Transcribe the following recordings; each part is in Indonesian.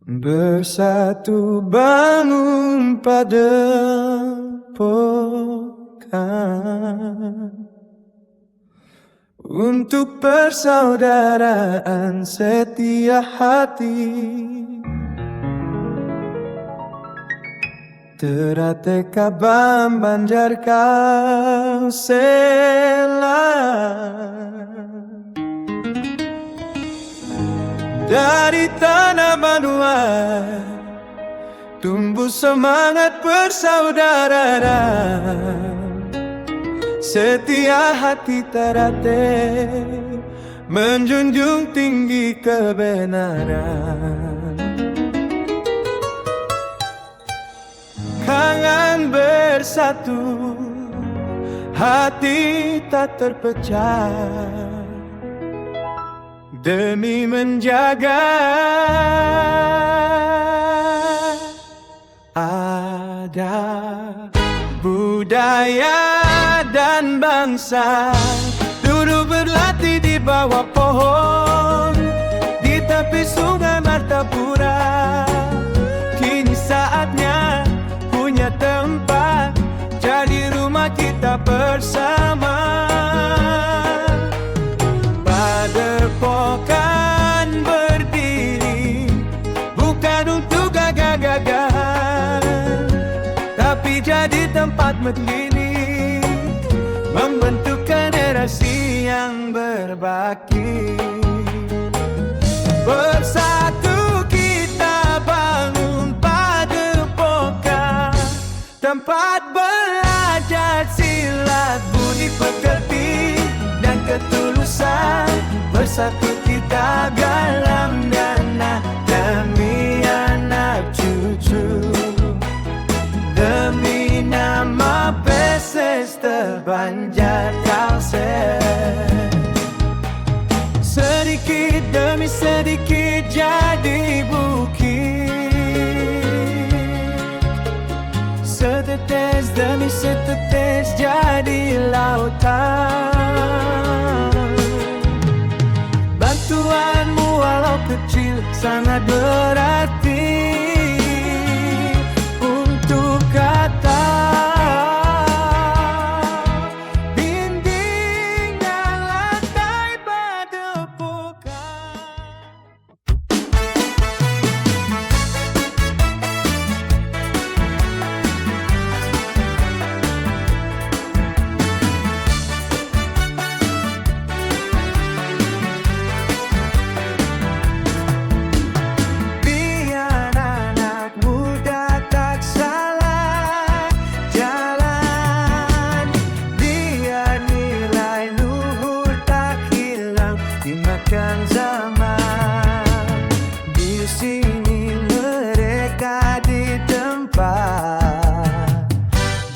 Bersatu bangun padepokan untuk persaudaraan setia hati. Terateka banjar kau dari tanah Banuai tumbuh semangat persaudaraan. Setia hati terate menjunjung tinggi kebenaran. Kangen bersatu, hati tak terpecah demi menjaga adat, budaya dan bangsa. Dulu berlatih di bawah pohon di tepi sungai Martapura. Kini saatnya punya tempat jadi rumah kita bersama. Padepokan berdiri bukan untuk gagah-gagahan, tapi jadi tempat medlini membentuk generasi yang berbakti. Bersatu kita bangun padepokan, tempat belajar silat, budi pekerti dan ketulusan. Bersatu kita galang dana demi anak cucu, demi nama Pesisir Banjar Kalsel. Sedikit demi sedikit jadi bukit, setetes demi setetes jadi lautan. Bantuanmu walau kecil sangat berarti untuk kata.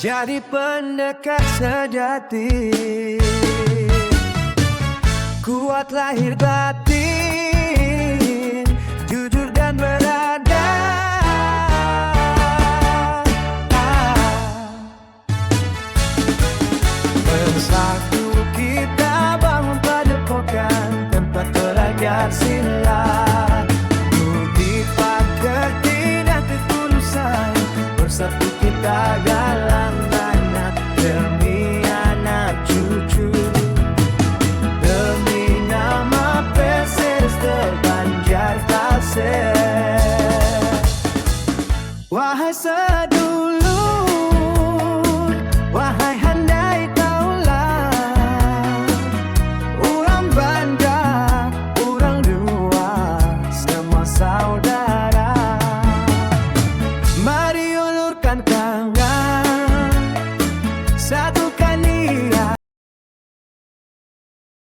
Jadi pendekat sejati, kuat lahir batin, jujur dan beradab. Bersatu kita bangun padepokan, tempat belajar silat, budi pekerti dan ketulusan. Bersatu kita galang dana demi anak cucu, demi nama Pesisir Banjar Kalsel. Wahai sedulur, wahai handai taulah, urang Banda, urang dua, semua saudara. Mari ulurkan tangan